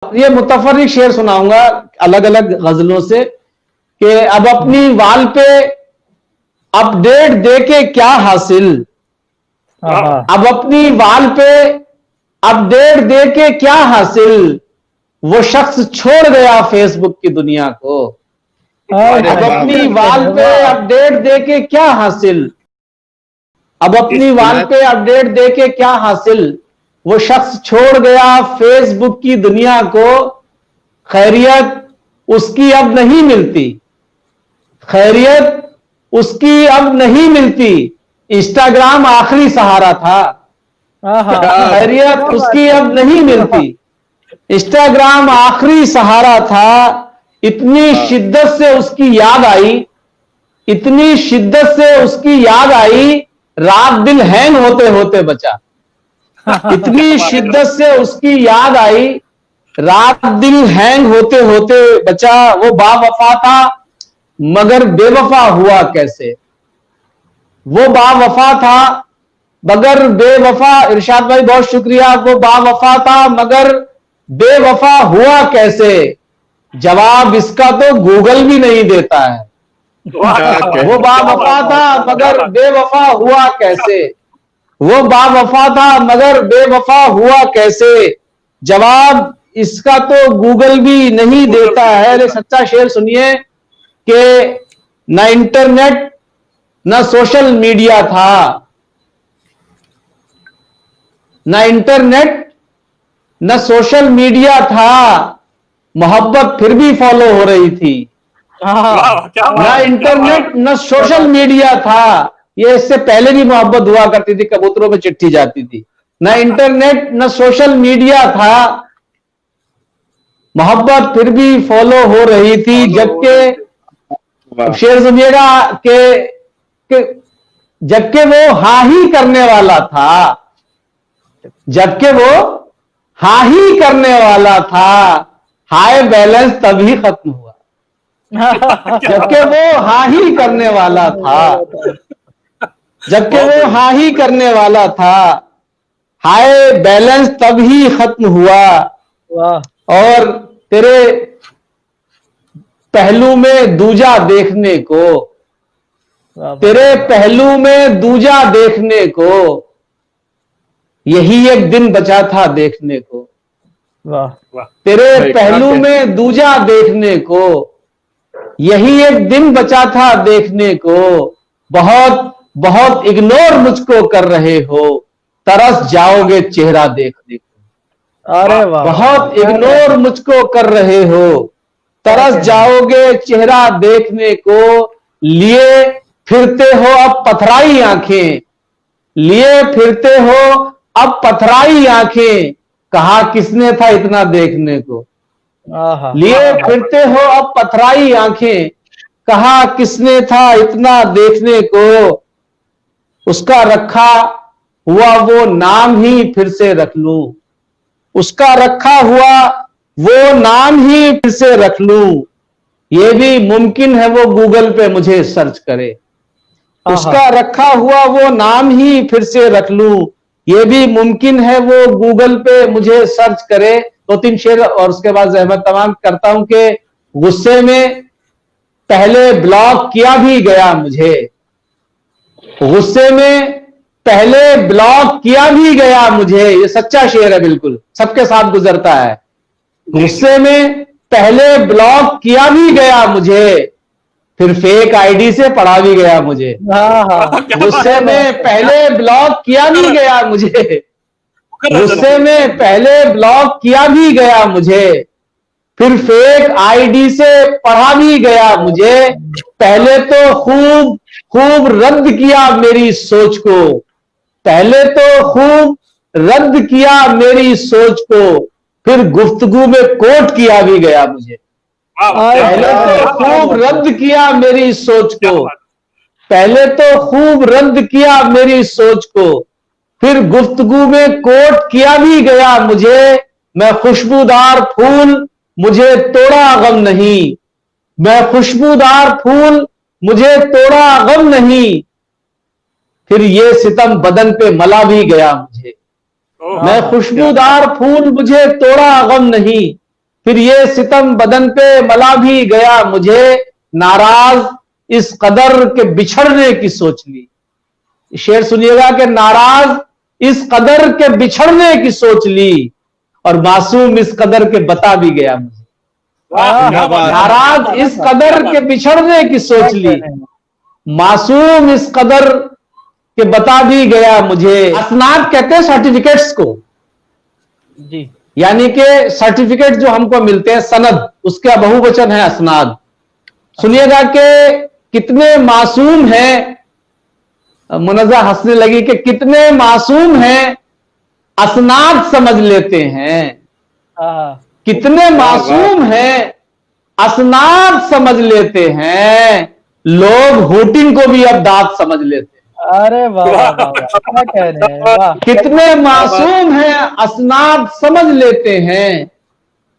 अब ये मुतफर्रिक शेर सुनाऊंगा अलग अलग गजलों से कि अब अपनी वाल पे अपडेट देके क्या हासिल, अब अपनी वाल पे अपडेट देके क्या हासिल, वो शख्स छोड़ गया फेसबुक की दुनिया को। अब अपनी वाल पे अपडेट देके क्या हासिल, अब अपनी वाल पे अपडेट देके क्या हासिल, वो शख्स छोड़ गया फेसबुक की दुनिया को। खैरियत उसकी अब नहीं मिलती, खैरियत उसकी अब नहीं मिलती, इंस्टाग्राम आखिरी सहारा था। खैरियत उसकी अब नहीं मिलती, इंस्टाग्राम आखिरी सहारा था। इतनी शिद्दत से उसकी याद आई, इतनी शिद्दत से उसकी याद आई, रात दिन हैंग होते होते बचा। इतनी शिद्दत से उसकी याद आई, रात दिन हैंग होते होते बचा। वो बावफा था मगर बेवफा हुआ कैसे, वो बावफा था मगर बेवफा, इरशाद भाई बहुत शुक्रिया। वो बावफा था मगर बेवफा हुआ कैसे, जवाब इसका तो गूगल भी नहीं देता है। वो बावफा था मगर बेवफा हुआ कैसे, वो बावफा था मगर बेवफा हुआ कैसे, जवाब इसका तो गूगल भी नहीं देता है। लेकिन सच्चा शेर सुनिए कि ना इंटरनेट ना सोशल मीडिया था, ना इंटरनेट ना सोशल मीडिया था, मोहब्बत फिर भी फॉलो हो रही थी। ना इंटरनेट ना सोशल मीडिया था, ये इससे पहले भी मोहब्बत हुआ करती थी, कबूतरों पे चिट्ठी जाती थी। ना इंटरनेट ना सोशल मीडिया था, मोहब्बत फिर भी फॉलो हो रही थी। जबकि शेर सुनिएगा कि जबकि वो हाँ ही करने वाला था, जबकि वो हाँ ही करने वाला था, हाय बैलेंस तभी खत्म हुआ। जबकि वो हाँ ही करने वाला था, जबकि वो हाँ ही करने वाला था, हाय बैलेंस तभी खत्म हुआ। और तेरे पहलू में दूजा देखने को, तेरे पहलू में दूजा देखने को, यही एक दिन बचा था देखने को। तेरे पहलू में दूजा देखने को, यही एक दिन बचा था देखने को। बहुत बहुत इग्नोर मुझको कर रहे हो, तरस जाओगे चेहरा देखने को। अरे वाह, बहुत इग्नोर मुझको कर रहे हो, तरस जाओगे चेहरा देखने को। लिए फिरते हो अब पथराई आंखें, लिए फिरते हो अब पथराई आंखें, कहा किसने था इतना देखने को। लिए फिरते हो अब पथराई आंखें, कहा किसने था इतना देखने को। उसका रखा हुआ वो नाम ही फिर से रख लूं, उसका रखा हुआ वो नाम ही फिर से रख लूं, ये भी मुमकिन है वो गूगल पे मुझे सर्च करे। उसका रखा हुआ वो नाम ही फिर से रख लूं, ये भी मुमकिन है वो गूगल पे मुझे सर्च करे। दो तीन शेर और उसके बाद जहमत तमाम करता हूं कि गुस्से में पहले ब्लॉक किया भी गया मुझे, गुस्से में पहले ब्लॉक किया भी गया मुझे। ये सच्चा शेर है, बिल्कुल सबके साथ गुजरता है। गुस्से में पहले ब्लॉक किया भी गया मुझे, फिर फेक आईडी से पढ़ा भी गया मुझे। गुस्से में पहले ब्लॉक किया भी गया मुझे, गुस्से में पहले ब्लॉक किया भी गया मुझे, फिर फेक आईडी से पढ़ा भी गया मुझे। पहले तो खूब खूब रद्द किया मेरी सोच को, पहले तो खूब रद्द किया मेरी सोच को, फिर गुफ्तगू में कोट किया भी गया मुझे। पहले तो खूब रद्द किया मेरी सोच को, पहले तो खूब रद्द किया मेरी सोच को, फिर गुफ्तगू में कोट किया भी गया मुझे। मैं खुशबूदार फूल मुझे तोड़ा गम नहीं, मैं खुशबूदार फूल मुझे तोड़ा गम नहीं, फिर ये सितम बदन पे मला भी गया मुझे। मैं खुशबूदार फूल मुझे तोड़ा गम नहीं, फिर ये सितम बदन पे मला भी गया मुझे, नाराज इस कदर के बिछड़ने की सोच ली। शेर सुनिएगा कि नाराज इस कदर के बिछड़ने की सोच ली, और मासूम इस कदर के बता भी गया मुझे। नाराज इस कदर के बिछड़ने की सोच ली, मासूम इस कदर के बता भी गया मुझे। असनाद कहते हैं सर्टिफिकेट्स को जी, यानी कि सर्टिफिकेट जो हमको मिलते हैं, सनद, उसका बहुवचन है असनाद। सुनिएगा कि कितने मासूम हैं, मुनज़्ज़ा हंसने लगी कि कितने मासूम हैं असनाद समझ लेते हैं, कितने मासूम हैं असनाद समझ लेते हैं, लोग होटिंग को भी अब दांत समझ लेते हैं। अरे वाह, क्या कह रहे हैं, वाह। कितने मासूम हैं असनाद समझ लेते हैं,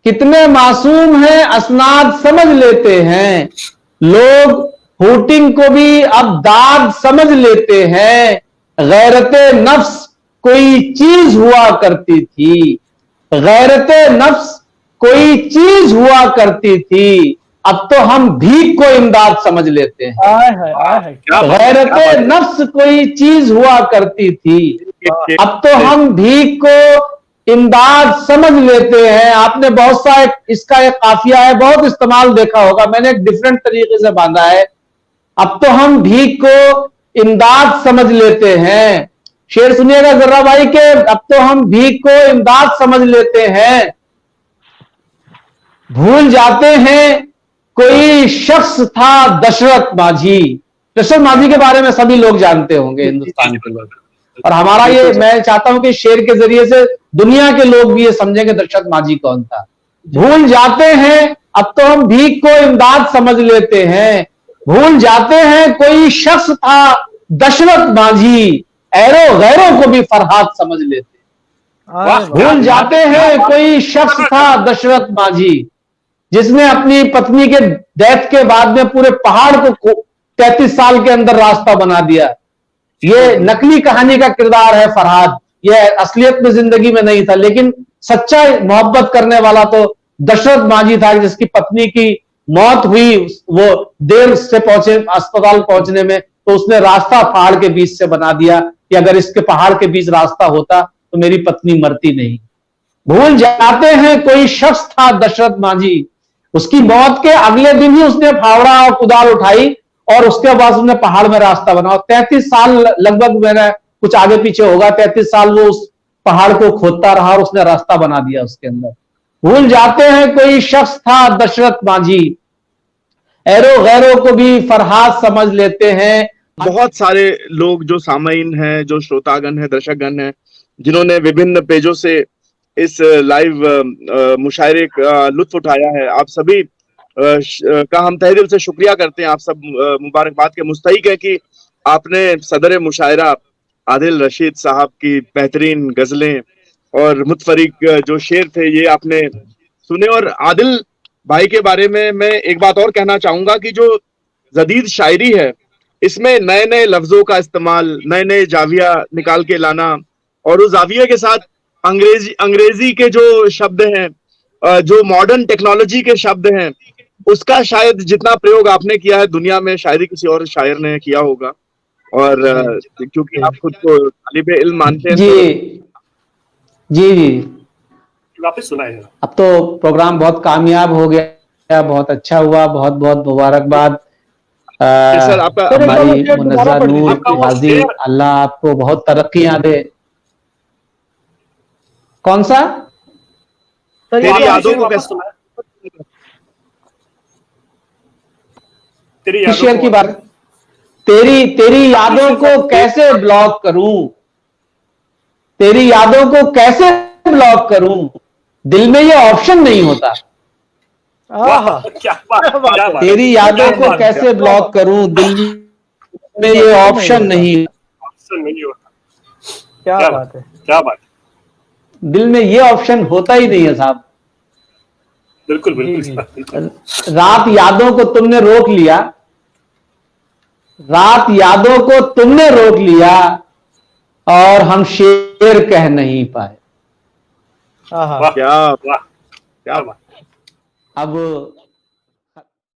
कितने मासूम हैं असनाद समझ लेते हैं, लोग होटिंग को भी अब दाद समझ लेते हैं। गैरते नफ्स कोई चीज हुआ करती थी, गैरते नफ्स कोई चीज हुआ करती थी, अब तो हम भीख को इमदाद समझ लेते हैं। गैरते नफ्स कोई चीज हुआ करती थी, अब तो हम भीख को इमदाद समझ लेते हैं। आपने बहुत सा इसका एक काफिया है, बहुत इस्तेमाल देखा होगा, मैंने एक डिफरेंट तरीके से बांधा है। अब तो हम भीख को इमदाद समझ लेते हैं। शेर सुनिएगा जर्रा भाई के, अब तो हम भीख को इमदाद समझ लेते हैं। भूल जाते हैं कोई शख्स था दशरथ माझी। दशरथ माझी के बारे में सभी लोग जानते होंगे हिंदुस्तान के लोग, और हमारा ये, मैं चाहता हूं कि शेर के जरिए से दुनिया के लोग भी ये समझेंगे दशरथ माझी कौन था। भूल जाते हैं अब तो हम भीख को इमदाद समझ लेते हैं, भूल जाते हैं कोई शख्स था दशरथ माझी, ऐरो गैरों को भी फरहाद समझ लेते हैं। भूल जाते हैं कोई शख्स था दशरथ माझी, जिसने अपनी पत्नी के डेथ के बाद में पूरे पहाड़ को 33 साल के अंदर रास्ता बना दिया। ये नकली कहानी का किरदार है फरहाद, ये असलियत में जिंदगी में नहीं था, लेकिन सच्चा मोहब्बत करने वाला तो दशरथ माझी था, जिसकी पत्नी की मौत हुई, वो देर से पहुंचे अस्पताल पहुंचने में, तो उसने रास्ता पहाड़ के बीच से बना दिया कि अगर इसके पहाड़ के बीच रास्ता होता तो मेरी पत्नी मरती नहीं। भूल जाते हैं कोई शख्स था दशरथ माझी, उसकी मौत के अगले दिन ही उसने फावड़ा और कुदाल उठाई और उसके बाद उसने पहाड़ में रास्ता बनाया। 33 साल लगभग, मैंने कुछ आगे पीछे होगा, 33 साल वो उस पहाड़ को खोदता रहा और उसने रास्ता बना दिया उसके अंदर। भूल जाते हैं कोई शख्स था दशरथ माझी, ऐरो गैरों को भी फरहाद समझ लेते हैं। बहुत सारे लोग जो सामाइन हैं, जो श्रोतागण हैं, दर्शकगण हैं, जिन्होंने विभिन्न पेजों से इस लाइव मुशायरे का लुत्फ उठाया है, आप सभी का हम तहे दिल से शुक्रिया करते हैं। आप सब मुबारकबाद के मुस्तहिक है कि आपने सदर मुशायरा आदिल रशीद साहब की बेहतरीन गजलें और मुतफरिक जो शेर थे ये आपने सुने। और आदिल भाई के बारे में मैं एक बात और कहना चाहूंगा कि जो जदीद शायरी है, इसमें नए नए लफ्जों का इस्तेमाल, नए नए जाविया निकाल के लाना, और उस जाविया के साथ अंग्रेजी के जो शब्द हैं, जो मॉडर्न टेक्नोलॉजी के शब्द हैं, उसका शायद जितना प्रयोग आपने किया है दुनिया में शायद ही किसी और शायर ने किया होगा। और क्योंकि आप खुद को तालिबे इल्म मानते हैं, जी जी वापस सुनाएगा। अब तो प्रोग्राम बहुत कामयाब हो गया, बहुत अच्छा हुआ, बहुत बहुत मुबारकबाद। सर आपका हमारी मुनज़्ज़ा नूर गाजी, अल्लाह आपको बहुत तरक्कियां दे। कौन सा? तेरी यादों को कैसे, तेरी शेर की बात, तेरी यादों को कैसे ब्लॉक करूं, तेरी यादों को कैसे ब्लॉक करूं, दिल में ये ऑप्शन नहीं होता। क्या बात, तेरी यादों को कैसे ब्लॉक करूं, दिल में ये ऑप्शन नहीं होता। क्या बात है, क्या बात, दिल में ये ऑप्शन होता ही नहीं है साहब। बिल्कुल बिल्कुल। रात यादों को तुमने रोक लिया, रात यादों को तुमने रोक लिया, और हम शेर कह नहीं पाए। क्या बात। अब